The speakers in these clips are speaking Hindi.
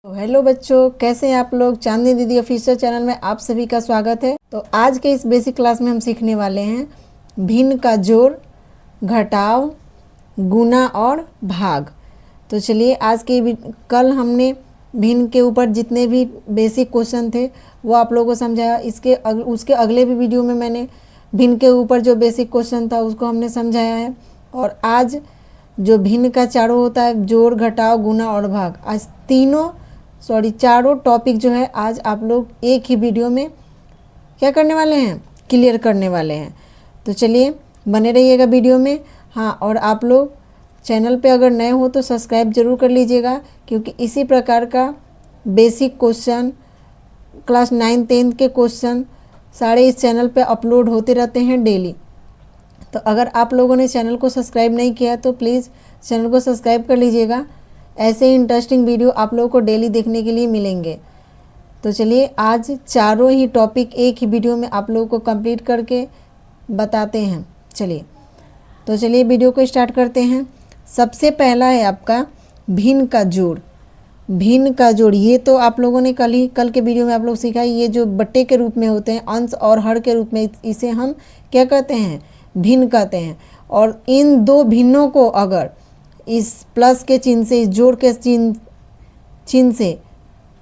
तो हेलो बच्चों, कैसे हैं आप लोग। चांदनी दीदी ऑफिशियल चैनल में आप सभी का स्वागत है। तो आज के इस बेसिक क्लास में हम सीखने वाले हैं भिन्न का जोड़, घटाव, गुना और भाग। तो चलिए आज के कल हमने भिन्न के ऊपर जितने भी बेसिक क्वेश्चन थे वो आप लोगों को समझाया। उसके अगले भी वीडियो में मैंने भिन्न के ऊपर जो बेसिक क्वेश्चन था उसको हमने समझाया है। और आज जो भिन्न का चारों होता है, जोड़, घटाव, गुना और भाग, आज चारों टॉपिक जो है आज आप लोग एक ही वीडियो में क्या करने वाले हैं, क्लियर करने वाले हैं। तो चलिए बने रहिएगा वीडियो में। हाँ, और आप लोग चैनल पे अगर नए हो तो सब्सक्राइब जरूर कर लीजिएगा, क्योंकि इसी प्रकार का बेसिक क्वेश्चन, क्लास 9 10 के क्वेश्चन सारे इस चैनल पे अपलोड होते रहते हैं डेली। तो अगर आप लोगों ने चैनल को सब्सक्राइब नहीं किया तो प्लीज़ चैनल को सब्सक्राइब कर लीजिएगा। ऐसे ही इंटरेस्टिंग वीडियो आप लोगों को डेली देखने के लिए मिलेंगे। तो चलिए आज चारों ही टॉपिक एक ही वीडियो में आप लोगों को कंप्लीट करके बताते हैं। चलिए वीडियो को स्टार्ट करते हैं। सबसे पहला है आपका भिन्न का जोड़। भिन्न का जोड़, ये तो आप लोगों ने कल के वीडियो में आप लोग सीखा। ये जो बट्टे के रूप में होते हैं, अंश और हर के रूप में, इसे हम क्या कहते हैं, भिन्न कहते हैं। और इन दो भिन्नों को अगर इस प्लस के चिन्ह से, इस जोड़ के चिन्ह से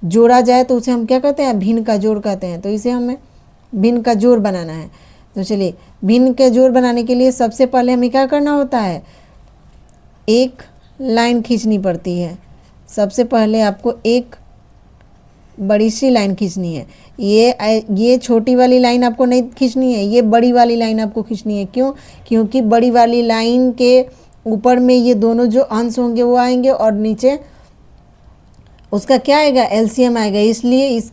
जोड़ा जाए तो उसे हम क्या कहते हैं, भिन्न का जोड़ कहते हैं। तो इसे हमें भिन्न का जोड़ बनाना है। तो चलिए भिन्न के जोड़ बनाने के लिए सबसे पहले हमें क्या करना होता है, एक लाइन खींचनी पड़ती है। सबसे पहले आपको एक बड़ी सी लाइन खींचनी है। ये छोटी वाली लाइन आपको नहीं खींचनी है, ये बड़ी वाली लाइन आपको खींचनी है। क्यों? क्योंकि बड़ी वाली लाइन के ऊपर में ये दोनों जो अंश होंगे वो आएंगे और नीचे उसका क्या आएगा, एलसीएम आएगा। इसलिए इस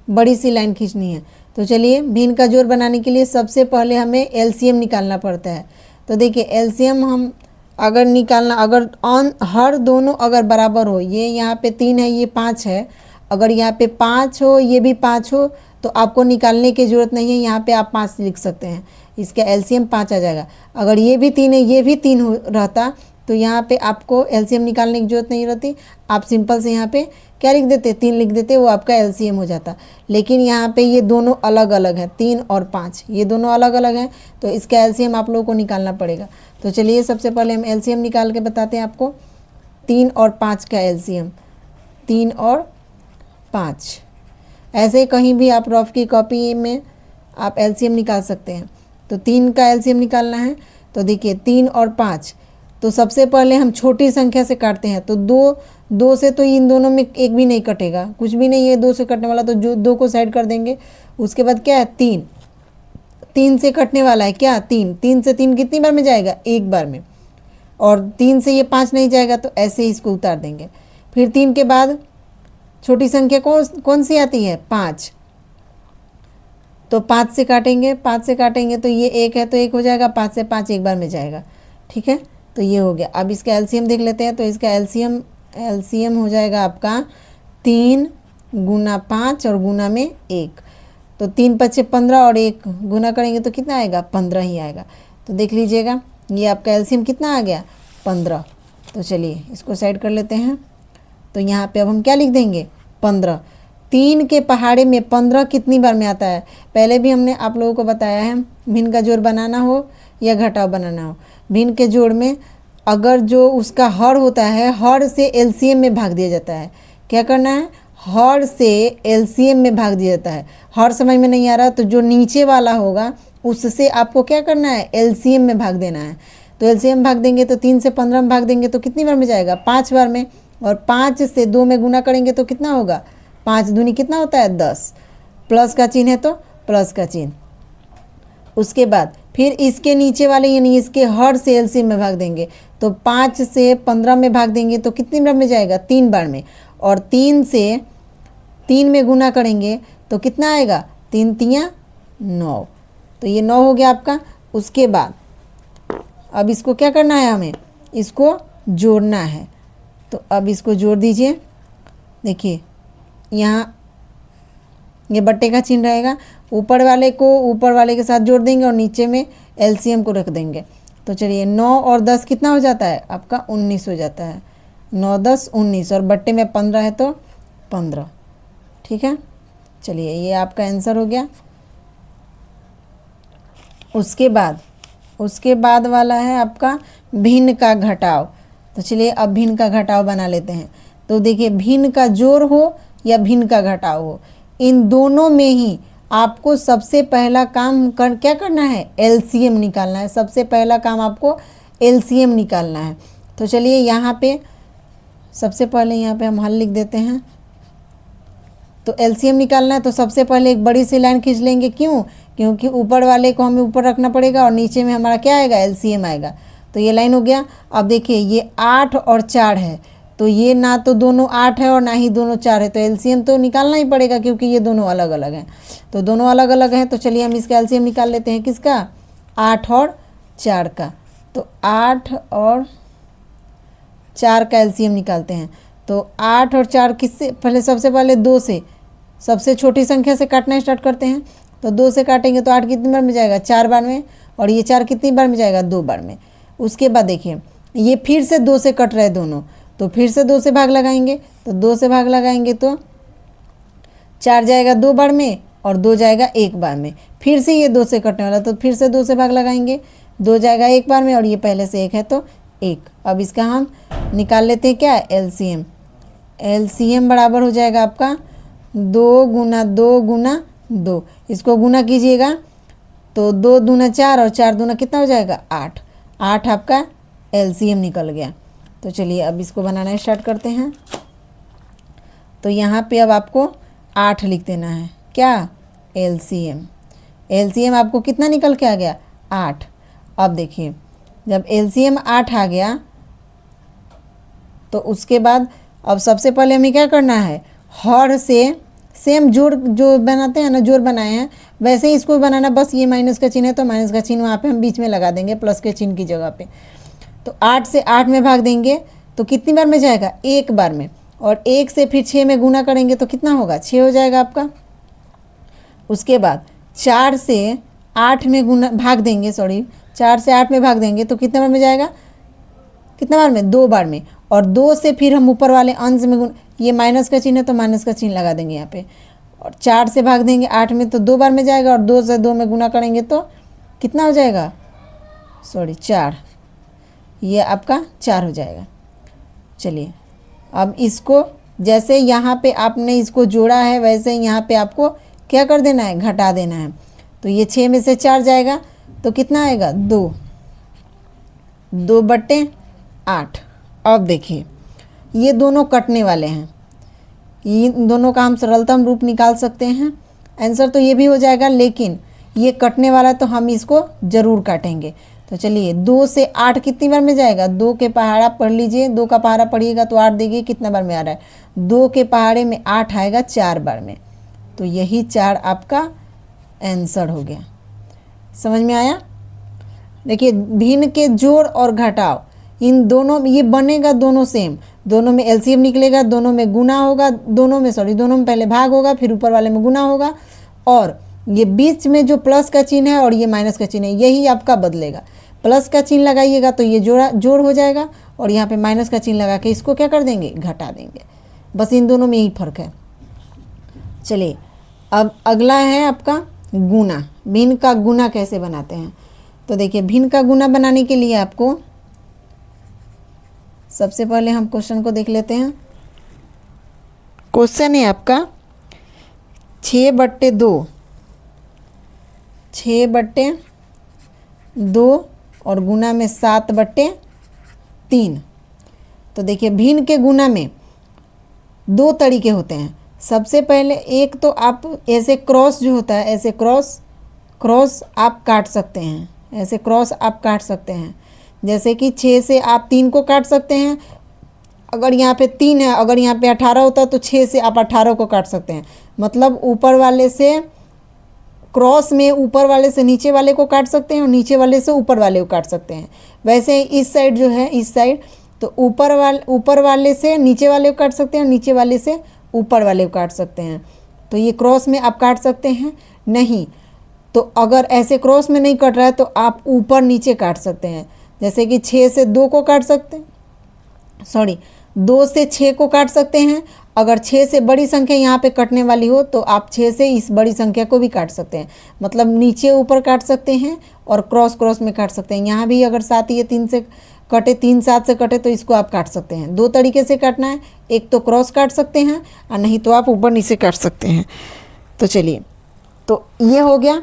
बड़ी सी लाइन खींचनी है। तो चलिए भिन्न का जोड़ बनाने के लिए सबसे पहले हमें एलसीएम निकालना पड़ता है। तो देखिए एलसीएम हम अगर निकालना, अगर हर दोनों अगर बराबर हो, ये यहाँ पे 3 है, ये 5 है, अगर यहाँ पे 5 हो, ये भी 5 हो, तो आपको निकालने की ज़रूरत नहीं है। यहाँ पे आप 5 लिख सकते हैं, इसका एलसीएम 5 आ जाएगा। अगर ये भी 3 है, ये भी 3 रहता, तो यहाँ पे आपको एलसीएम निकालने की जरूरत नहीं रहती। आप सिंपल से यहाँ पे क्या लिख देते, 3 लिख देते, वो आपका एलसीएम हो जाता। लेकिन यहाँ पे ये दोनों अलग अलग हैं, 3 और 5, ये दोनों अलग अलग हैं, तो इसका एलसीएम आप लोगों को निकालना पड़ेगा। तो चलिए सबसे पहले हम एलसीएम निकाल के बताते हैं आपको। 3 और 5 का एलसीएम, 3 और 5। ऐसे कहीं भी आप रफ की कॉपी में आप एलसीएम निकाल सकते हैं। तो 3 का एलसीएम निकालना है। तो देखिए 3 और 5, तो सबसे पहले हम छोटी संख्या से काटते हैं। तो दो से तो इन दोनों में एक भी नहीं कटेगा, कुछ भी नहीं है 2 से कटने वाला, तो जो 2 को साइड कर देंगे। उसके बाद क्या है, 3 से कटने वाला है क्या, 3 से 3 कितनी बार में जाएगा, एक बार में। और 3 से ये 5 नहीं जाएगा, तो ऐसे ही इसको उतार देंगे। फिर 3 के बाद छोटी संख्या कौन सी आती है, 5। तो 5 से काटेंगे, 5 से काटेंगे तो ये 1 है, तो 1 हो जाएगा। 5 से 5 एक बार में जाएगा, ठीक है। तो ये हो गया। अब इसका एलसीएम देख लेते हैं। तो इसका एलसीएम हो जाएगा आपका 3 गुना 5 और गुना में 1। तो 3 5 15 और 1 गुना करेंगे तो कितना आएगा, 15 ही आएगा। तो देख लीजिएगा ये आपका एलसीएम कितना आ गया, 15। तो चलिए इसको साइड कर लेते हैं। तो यहाँ पे अब हम क्या लिख देंगे, 15। 3 के पहाड़े में 15 कितनी बार में आता है, पहले भी हमने आप लोगों को बताया है। भिन्न का जोड़ बनाना हो या घटाव बनाना हो, भिन्न के जोड़ में अगर जो उसका हर होता है, हर से एलसीएम में भाग दिया जाता है। क्या करना है, हर से एलसीएम में भाग दिया जाता है। हर समझ में नहीं आ रहा तो जो नीचे वाला होगा उससे आपको क्या करना है, एलसीएम में भाग देना है। तो एलसीएम भाग देंगे तो 3 से 15 में भाग देंगे तो कितनी बार में जाएगा, 5 बार में। और 5 से 2 में गुना करेंगे तो कितना होगा, 5 दूनी कितना होता है, 10। प्लस का चिन्ह है तो प्लस का चिन्ह। उसके बाद फिर इसके नीचे वाले यानी इसके हर से एलसीएम में भाग देंगे। तो 5 से 15 में भाग देंगे तो कितनी बार में जाएगा, 3 बार में। और 3 से 3 में गुना करेंगे तो कितना आएगा, 3 तियाँ 9। तो ये 9 हो गया आपका। उसके बाद अब इसको क्या करना है, हमें इसको जोड़ना है। तो अब इसको जोड़ दीजिए। देखिए यहाँ ये बट्टे का चिन्ह रहेगा, ऊपर वाले को ऊपर वाले के साथ जोड़ देंगे और नीचे में एलसीएम को रख देंगे। तो चलिए 9 और 10 कितना हो जाता है आपका, 19 हो जाता है। 9 10 19 और बट्टे में 15 है तो 15। ठीक है, चलिए ये आपका आंसर हो गया। उसके बाद वाला है आपका भिन्न का घटाव। तो चलिए अब भिन्न का घटाव बना लेते हैं। तो देखिए, भिन्न का जोड़ हो या भिन्न का घटाव हो, इन दोनों में ही आपको सबसे पहला काम क्या करना है, एलसीएम निकालना है। सबसे पहला काम आपको एलसीएम निकालना है। तो चलिए यहाँ पे सबसे पहले यहाँ पे हम हल लिख देते हैं। तो एलसीएम निकालना है तो सबसे पहले एक बड़ी सी लाइन खींच लेंगे। क्यों? क्योंकि ऊपर वाले को हमें ऊपर रखना पड़ेगा और नीचे में हमारा क्या आएगा, एलसीएम आएगा। तो ये लाइन हो गया। अब देखिए ये 8 और 4 है, तो ये ना तो दोनों 8 है और ना ही दोनों 4 है, तो एलसीएम तो निकालना ही पड़ेगा क्योंकि ये दोनों अलग अलग हैं। तो दोनों अलग अलग हैं, तो चलिए हम इसका एलसीएम निकाल लेते हैं। किसका? 8 और 4 का। तो 8 और 4 का एलसीएम निकालते हैं। तो 8 और 4 किससे? पहले सबसे पहले 2 से, सबसे छोटी संख्या से काटना स्टार्ट करते हैं। तो 2 से काटेंगे तो 8 कितनी बार में जाएगा, 4 बार में, और ये 4 कितनी बार में जाएगा, 2 बार में। उसके बाद देखिए ये फिर से 2 से कट रहे दोनों, तो फिर से 2 से भाग लगाएंगे। तो 2 से भाग लगाएंगे तो 4 जाएगा 2 बार में और 2 जाएगा 1 बार में। फिर से ये 2 से कटने वाला, तो फिर से 2 से भाग लगाएंगे, 2 जाएगा 1 बार में और ये पहले से 1 है तो 1। अब इसका हम निकाल लेते हैं क्या, एलसीएम। एलसीएम बराबर हो जाएगा आपका 2 गुना 2 गुना 2। इसको गुना कीजिएगा तो 2 दूना 4 और 4 दूना कितना हो जाएगा, 8। 8 आपका एलसीएम निकल गया। तो चलिए अब इसको बनाना स्टार्ट करते हैं। तो यहाँ पे अब आपको 8 लिख देना है, क्या, एलसीएम। एलसीएम आपको कितना निकल के आ गया, 8। अब देखिए जब एलसीएम 8 आ गया तो उसके बाद अब सबसे पहले हमें क्या करना है, हर से सेम जोड़ जो बनाते हैं ना, जोड़ बनाए हैं वैसे ही इसको बनाना। बस ये माइनस का चिन्ह है तो माइनस का चिन्ह वहाँ पे हम बीच में लगा देंगे प्लस के चिन्ह की जगह पे। तो 8 से 8 में भाग देंगे तो कितनी बार में जाएगा, 1 बार में। और 1 से फिर 6 में गुना करेंगे तो कितना होगा, 6 हो जाएगा आपका। उसके बाद 4 से 8 में गुना भाग देंगे, 4 से 8 में भाग देंगे तो कितने बार में जाएगा, कितना बार में, 2 बार में। और 2 से फिर हम ऊपर वाले अंश में गुना, ये माइनस का चिन्ह है तो माइनस का चिन्ह लगा देंगे यहाँ पे। और 4 से भाग देंगे 8 में तो 2 बार में जाएगा, और 2 से 2 में गुना करेंगे तो कितना हो जाएगा, 4। ये आपका 4 हो जाएगा। चलिए अब इसको जैसे यहाँ पे आपने इसको जोड़ा है वैसे यहाँ पे आपको क्या कर देना है, घटा देना है। तो ये 6 में से 4 जाएगा तो कितना आएगा, 2/8। अब देखिए ये दोनों कटने वाले हैं, इन दोनों का हम सरलतम रूप निकाल सकते हैं। आंसर तो ये भी हो जाएगा, लेकिन ये कटने वाला तो हम इसको ज़रूर काटेंगे। तो चलिए 2 से 8 कितनी बार में जाएगा, 2 के पहाड़ा पढ़ लीजिए, 2 का पहाड़ा पढ़िएगा तो 8 देखिए कितना बार में आ रहा है, 2 के पहाड़े में 8 आएगा 4 बार में। तो यही 4 आपका आंसर हो गया। समझ में आया? देखिए भिन्न के जोड़ और घटाव, इन दोनों में ये बनेगा दोनों सेम, दोनों में एलसीएम निकलेगा, दोनों में गुना होगा, दोनों में पहले भाग होगा फिर ऊपर वाले में गुना होगा, और ये बीच में जो प्लस का चिन्ह है और ये माइनस का चिन्ह है यही आपका बदलेगा। प्लस का चिन्ह लगाइएगा तो ये जोड़ हो जाएगा, और यहाँ पे माइनस का चिन्ह लगा के इसको क्या कर देंगे, घटा देंगे। बस इन दोनों में यही फर्क है। चलिए अब अगला है आपका गुना। भिन्न का गुना कैसे बनाते हैं? तो देखिए भिन्न का गुना बनाने के लिए आपको सबसे पहले हम क्वेश्चन को देख लेते हैं। क्वेश्चन है आपका 6/2 और गुना में 7/3। तो देखिए भिन्न के गुना में 2 तरीके होते हैं। सबसे पहले एक तो आप ऐसे क्रॉस जो होता है, ऐसे क्रॉस आप काट सकते हैं, ऐसे क्रॉस आप काट सकते हैं। जैसे कि 6 से आप 3 को काट सकते हैं, अगर यहाँ पे 3 है, अगर यहाँ पे 18 होता तो 6 से आप 18 को काट सकते हैं। मतलब ऊपर वाले से क्रॉस में ऊपर वाले से नीचे वाले को काट सकते हैं और नीचे वाले से ऊपर वाले को काट सकते हैं। वैसे इस साइड जो है, इस साइड तो ऊपर वाले से नीचे वाले को काट सकते हैं, नीचे वाले से ऊपर वाले को काट सकते हैं। तो ये क्रॉस में आप काट सकते हैं। नहीं तो अगर ऐसे क्रॉस में नहीं कट रहा है तो आप ऊपर नीचे काट सकते हैं। जैसे कि 6 से 2 को काट सकते हैं, 2 से 6 को काट सकते हैं, अगर 6 से बड़ी संख्या यहाँ पे कटने वाली हो तो आप 6 से इस बड़ी संख्या को भी काट सकते हैं, मतलब नीचे ऊपर काट सकते हैं और क्रॉस क्रॉस में काट सकते हैं। यहाँ भी अगर 7 ये 3 से कटे, 3 7 से कटे तो इसको आप काट सकते हैं। 2 तरीके से काटना है, एक तो क्रॉस काट सकते हैं और नहीं तो आप ऊपर नीचे काट सकते हैं। तो चलिए, तो ये हो गया।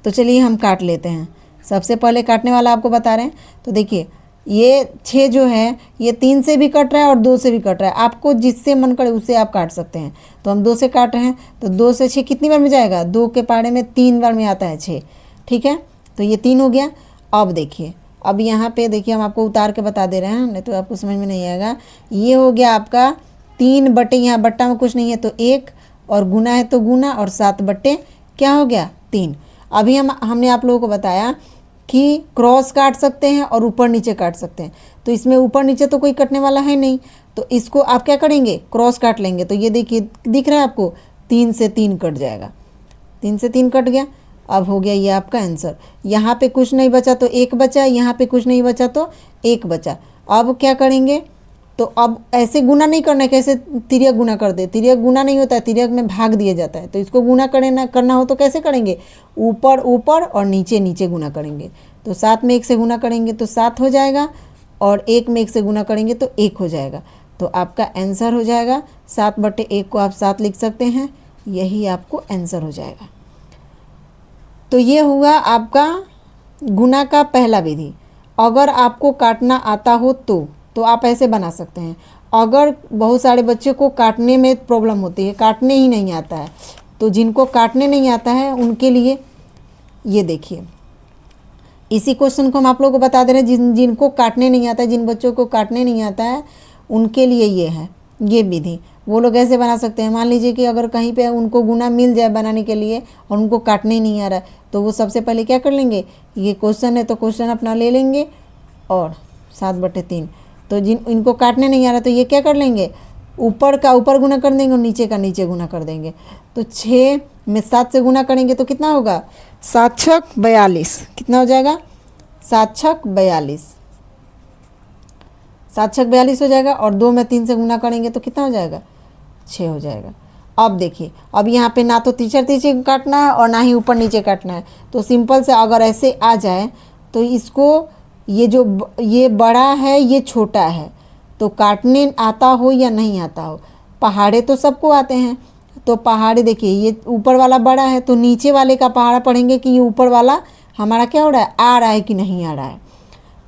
तो चलिए हम काट लेते हैं। सबसे पहले काटने वाला आपको बता रहे हैं। तो देखिए, ये 6 जो है ये 3 से भी कट रहा है और 2 से भी कट रहा है, आपको जिससे मन करे उससे आप काट सकते हैं। तो हम 2 से काट रहे हैं, तो 2 से 6 कितनी बार में जाएगा? 2 के पहाड़े में 3 बार में आता है 6, ठीक है। तो ये 3 हो गया। अब देखिए, अब यहाँ पे देखिए, हम आपको उतार के बता दे रहे हैं, नहीं तो आपको समझ में नहीं आएगा। ये हो गया आपका 3 बटे, यहाँ बट्टा में कुछ नहीं है तो 1, और गुना है तो गुना, और 7 बट्टे क्या हो गया? 3। अभी हमने आप लोगों को बताया कि क्रॉस काट सकते हैं और ऊपर नीचे काट सकते हैं। तो इसमें ऊपर नीचे तो कोई कटने वाला है नहीं, तो इसको आप क्या करेंगे? क्रॉस काट लेंगे। तो ये देखिए, दिख रहा है आपको, 3 से 3 कट जाएगा, 3 से 3 कट गया। अब हो गया ये आपका आंसर। यहाँ पे कुछ नहीं बचा तो 1 बचा, यहाँ पे कुछ नहीं बचा तो 1 बचा। अब क्या करेंगे? तो अब ऐसे गुना नहीं करना है, कैसे तिर्यक गुना कर दे। तिर्यक गुना नहीं होता है, तिर्यक में भाग दिया जाता है। तो इसको गुना करना हो तो कैसे करेंगे? ऊपर ऊपर और नीचे नीचे गुना करेंगे। तो 7 में 1 से गुना करेंगे तो 7 हो जाएगा, और 1 में 1 से गुना करेंगे तो 1 हो जाएगा। तो आपका आंसर हो जाएगा 7 बटे 1 को आप 7 लिख सकते हैं, यही आपको आंसर हो जाएगा। तो ये हुआ आपका गुना का पहला विधि। अगर आपको काटना आता हो तो आप ऐसे बना सकते हैं। अगर बहुत सारे बच्चे को काटने में प्रॉब्लम होती है, काटने ही नहीं आता है, तो जिनको काटने नहीं आता है उनके लिए ये देखिए, इसी क्वेश्चन को हम आप लोगों को बता दे रहे हैं। जिनको काटने नहीं आता है, जिन बच्चों को काटने नहीं आता है, उनके लिए ये है ये विधि। वो लोग ऐसे बना सकते हैं। मान लीजिए कि अगर कहीं पे उनको गुना मिल जाए बनाने के लिए और उनको काटने ही नहीं आ रहा है, तो वो सबसे पहले क्या कर लेंगे? ये क्वेश्चन है तो क्वेश्चन अपना ले लेंगे और 7 बटे 3। तो इनको काटने नहीं आ रहा तो ये क्या कर लेंगे? ऊपर का ऊपर गुना कर देंगे और नीचे का नीचे गुना कर देंगे। तो 6 में 7 से गुना करेंगे तो कितना होगा? 7 छक 42। कितना हो जाएगा? 7 छक 42, 7 छक 42 हो जाएगा। और 2 में 3 से गुना करेंगे तो कितना हो जाएगा? 6 हो जाएगा। अब देखिए, अब यहाँ पे ना तो तीसरे काटना है और ना ही ऊपर नीचे काटना है। तो सिंपल से अगर ऐसे आ जाए तो इसको, ये बड़ा है ये छोटा है, तो काटने आता हो या नहीं आता हो, पहाड़े तो सबको आते हैं। तो पहाड़े देखिए, ये ऊपर वाला बड़ा है तो नीचे वाले का पहाड़ा पढ़ेंगे कि ये ऊपर वाला हमारा क्या हो रहा है? आ रहा है कि नहीं आ रहा है।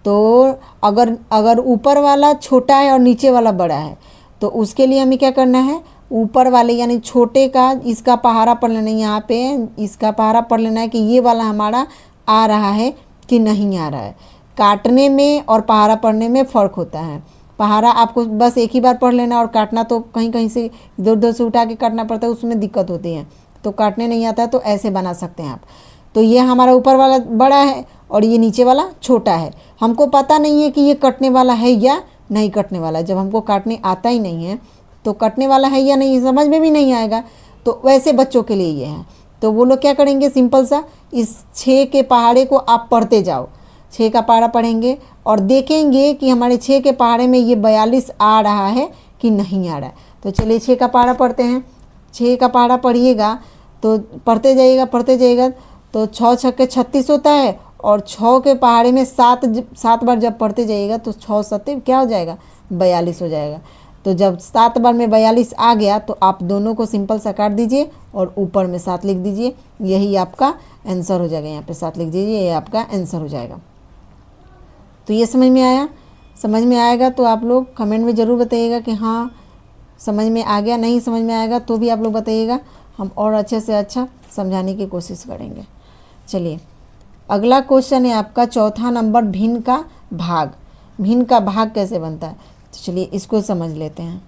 तो अगर ऊपर वाला छोटा है और नीचे वाला बड़ा है तो उसके लिए हमें क्या करना है? ऊपर वाले यानी छोटे का इसका पहाड़ा पढ़ लेना है। यहाँ पे इसका पहाड़ा पढ़ लेना है कि ये वाला हमारा आ रहा है कि नहीं आ रहा है। काटने में और पहाड़ा पढ़ने में फ़र्क होता है। पहाड़ा आपको बस एक ही बार पढ़ लेना, और काटना तो कहीं कहीं से इधर उधर से उठा के काटना पड़ता है, उसमें दिक्कत होती है। तो काटने नहीं आता है तो ऐसे बना सकते हैं आप। तो ये हमारा ऊपर वाला बड़ा है और ये नीचे वाला छोटा है। हमको पता नहीं है कि ये कटने वाला है या नहीं कटने वाला। जब हमको काटने आता ही नहीं है तो कटने वाला है या नहीं समझ में भी नहीं आएगा। तो वैसे बच्चों के लिए ये है। तो वो लोग क्या करेंगे? सिंपल सा इस 6 के पहाड़े को आप पढ़ते जाओ। 6 का पहाड़ा पढ़ेंगे और देखेंगे कि हमारे 6 के पहाड़े में ये 42 आ रहा है कि नहीं आ रहा है। तो चलिए 6 का पहाड़ा पढ़ते हैं। 6 का पहाड़ा पढ़िएगा तो पढ़ते जाइएगा तो 6 छक्के 36 होता है, और 6 के पहाड़े में 7 बार जब पढ़ते जाइएगा तो 6 सत्ते क्या हो जाएगा? 42 हो जाएगा। तो जब 7 बार में 42 आ गया तो आप दोनों को सिंपल सा काट दीजिए और ऊपर में 7 लिख दीजिए, यही आपका आंसर हो जाएगा। यहाँ पे 7 लिख दीजिए, ये आपका आंसर हो जाएगा। तो ये समझ में आया? समझ में आएगा तो आप लोग कमेंट में ज़रूर बताइएगा कि हाँ समझ में आ गया। नहीं समझ में आएगा तो भी आप लोग बताइएगा, हम और अच्छे से अच्छा समझाने की कोशिश करेंगे। चलिए, अगला क्वेश्चन है आपका 4था नंबर, भिन्न का भाग। भिन्न का भाग कैसे बनता है? तो चलिए इसको समझ लेते हैं।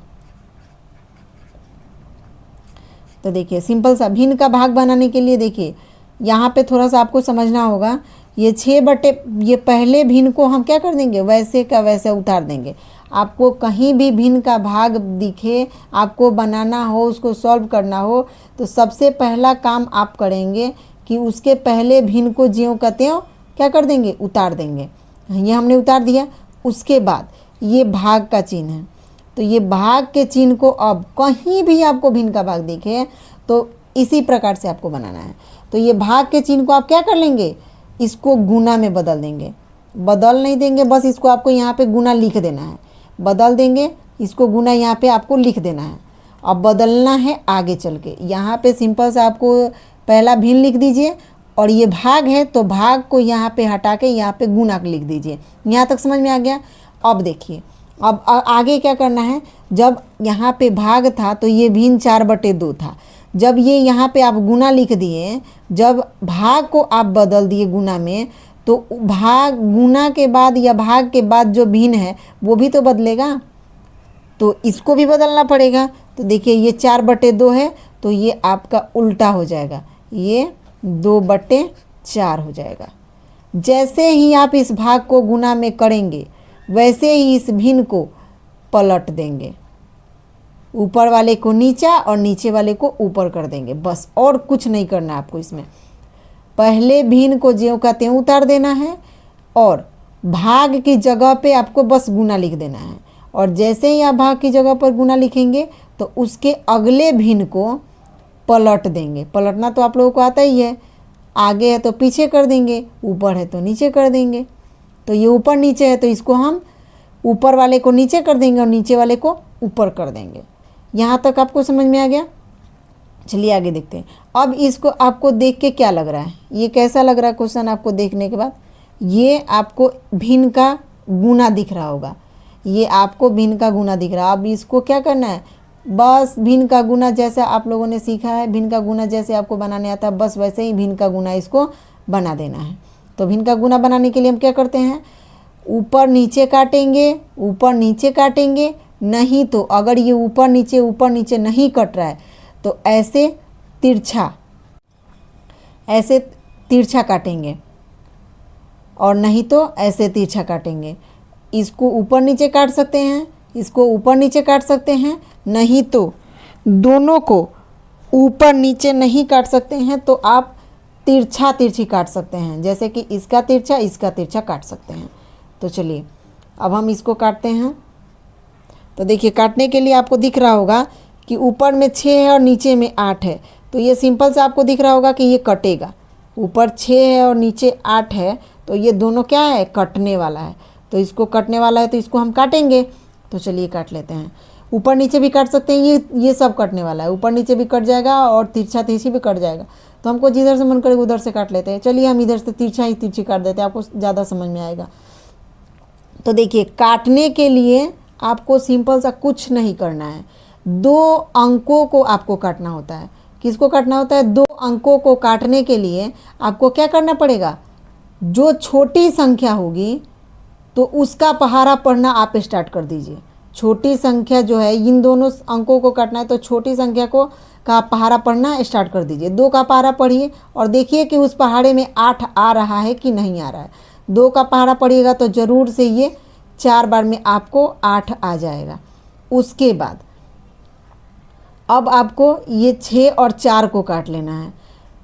तो देखिए, सिंपल सा भिन्न का भाग बनाने के लिए देखिए यहाँ पे थोड़ा सा आपको समझना होगा। ये 6 बटे ये पहले भिन्न को हम क्या कर देंगे? वैसे का वैसे उतार देंगे। आपको कहीं भी भिन्न का भाग दिखे, आपको बनाना हो, उसको सॉल्व करना हो, तो सबसे पहला काम आप करेंगे कि उसके पहले भिन्न को ज्यों का त्यों क्या कर देंगे? उतार देंगे। ये हमने उतार दिया। उसके बाद ये भाग का चिन्ह है, तो ये भाग के चिन्ह को अब कहीं भी आपको भिन्न का भाग दिखे तो इसी प्रकार से आपको बनाना है। तो ये भाग के चिन्ह को आप क्या कर लेंगे, इसको गुना में बदल देंगे। बदल नहीं देंगे, बस इसको आपको यहाँ पे गुना लिख देना है। बदल देंगे, इसको गुना यहाँ पे आपको लिख देना है। अब बदलना है आगे चल के, यहाँ पे सिंपल से आपको पहला भिन्न लिख दीजिए और ये भाग है तो भाग को यहाँ पे हटा के यहाँ पे गुना लिख दीजिए। यहाँ तक समझ में आ गया। अब देखिए, अब आगे क्या करना है, जब यहाँ पे भाग था तो ये भिन्न 4/2 था। जब ये यहाँ पे आप गुना लिख दिए, जब भाग को आप बदल दिए गुना में, तो भाग गुना के बाद या भाग के बाद जो भिन्न है वो भी तो बदलेगा, तो इसको भी बदलना पड़ेगा। तो देखिए ये 4/2 है तो ये आपका उल्टा हो जाएगा, ये 2/4 हो जाएगा। जैसे ही आप इस भाग को गुना में करेंगे वैसे ही इस भिन्न को पलट देंगे, ऊपर वाले को नीचा और नीचे वाले को ऊपर कर देंगे, बस और कुछ नहीं करना आपको इसमें। पहले भिन्न को ज्यों का त्यों उतार देना है और भाग की जगह पे आपको बस गुना लिख देना है। और जैसे ही आप भाग की जगह पर गुना लिखेंगे तो उसके अगले भिन्न को पलट देंगे। पलटना तो आप लोगों को आता ही है, आगे है तो पीछे कर देंगे, ऊपर है तो नीचे कर देंगे। तो ये ऊपर नीचे है तो इसको हम ऊपर वाले को नीचे कर देंगे और नीचे वाले को ऊपर कर देंगे। यहाँ तक आपको समझ में आ गया। चलिए आगे देखते हैं। अब इसको आपको देख के क्या लग रहा है, ये कैसा लग रहा है क्वेश्चन आपको देखने के बाद? ये आपको भिन्न का गुना दिख रहा होगा, ये आपको भिन्न का गुना दिख रहा है। अब इसको क्या करना है, बस भिन्न का गुना जैसे आप लोगों ने सीखा है, भिन्न का गुना जैसे आपको बनाने आता है, बस वैसे ही भिन्न का गुना इसको बना देना है। तो भिन्न का गुना बनाने के लिए हम क्या करते हैं, ऊपर नीचे काटेंगे, ऊपर नीचे काटेंगे। नहीं तो अगर ये ऊपर नीचे नहीं कट रहा है तो ऐसे तिरछा काटेंगे, और नहीं तो ऐसे तिरछा काटेंगे। इसको ऊपर नीचे काट सकते हैं, इसको ऊपर नीचे काट सकते हैं, नहीं तो दोनों को ऊपर नीचे नहीं काट सकते हैं तो आप तिरछी काट सकते हैं, जैसे कि इसका तिरछा काट सकते हैं। तो चलिए अब हम इसको काटते हैं। तो देखिए काटने के लिए आपको दिख रहा होगा कि ऊपर में 6 है और नीचे में 8 है, तो ये सिंपल से आपको दिख रहा होगा कि ये कटेगा। ऊपर 6 है और नीचे 8 है तो ये दोनों क्या है, कटने वाला है। तो इसको कटने वाला है तो इसको हम काटेंगे। तो चलिए काट लेते हैं। ऊपर नीचे भी काट सकते हैं, ये सब कटने वाला है, ऊपर नीचे भी कट जाएगा और तिरछी भी कट जाएगा। तो हमको जिधर से मन करे उधर से काट लेते हैं। चलिए हम इधर से तिरछी काट देते हैं, आपको ज़्यादा समझ में आएगा। तो देखिए काटने के लिए आपको सिंपल सा कुछ नहीं करना है, 2 अंकों को आपको काटना होता है। किसको काटना होता है, 2 अंकों को काटने के लिए आपको क्या करना पड़ेगा, जो छोटी संख्या होगी तो उसका पहाड़ा पढ़ना आप स्टार्ट कर दीजिए। छोटी संख्या जो है, इन दोनों अंकों को काटना है तो छोटी संख्या को का पहाड़ा पढ़ना स्टार्ट कर दीजिए। 2 का पहाड़ा पढ़िए और देखिए कि उस पहाड़े में 8 आ रहा है कि नहीं आ रहा है। 2 का पहाड़ा पढ़िएगा तो ज़रूर से ये 4 बार में आपको 8 आ जाएगा। उसके बाद अब आपको ये 6 और 4 को काट लेना है।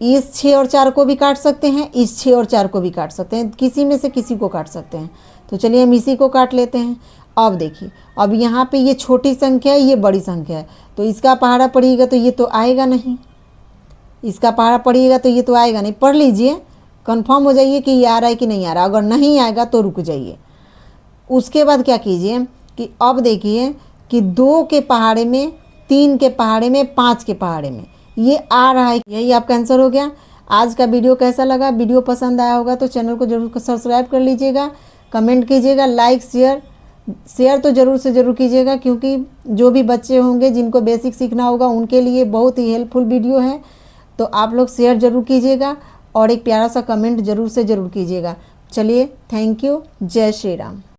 इस 6 और 4 को भी काट सकते हैं, इस 6 और 4 को भी काट सकते हैं, किसी में से किसी को काट सकते हैं। तो चलिए हम इसी को काट लेते हैं। अब देखिए, अब यहाँ पे ये छोटी संख्या है, ये बड़ी संख्या है, तो इसका पहाड़ा पढ़िएगा तो ये तो आएगा नहीं, इसका पहाड़ा पढ़िएगा तो ये तो आएगा नहीं। पढ़ लीजिए, कंफर्म हो जाइए कि ये आ रहा है कि नहीं आ रहा। अगर नहीं आएगा तो रुक जाइए। उसके बाद क्या कीजिए कि अब देखिए कि 2 के पहाड़े में, 3 के पहाड़े में, 5 के पहाड़े में ये आ रहा है। यही आपका आंसर हो गया। आज का वीडियो कैसा लगा? वीडियो पसंद आया होगा तो चैनल को जरूर सब्सक्राइब कर लीजिएगा, कमेंट कीजिएगा, लाइक शेयर तो ज़रूर से ज़रूर कीजिएगा, क्योंकि जो भी बच्चे होंगे जिनको बेसिक सीखना होगा उनके लिए बहुत ही हेल्पफुल वीडियो है। तो आप लोग शेयर ज़रूर कीजिएगा और एक प्यारा सा कमेंट ज़रूर से ज़रूर कीजिएगा। चलिए, थैंक यू। जय श्री राम।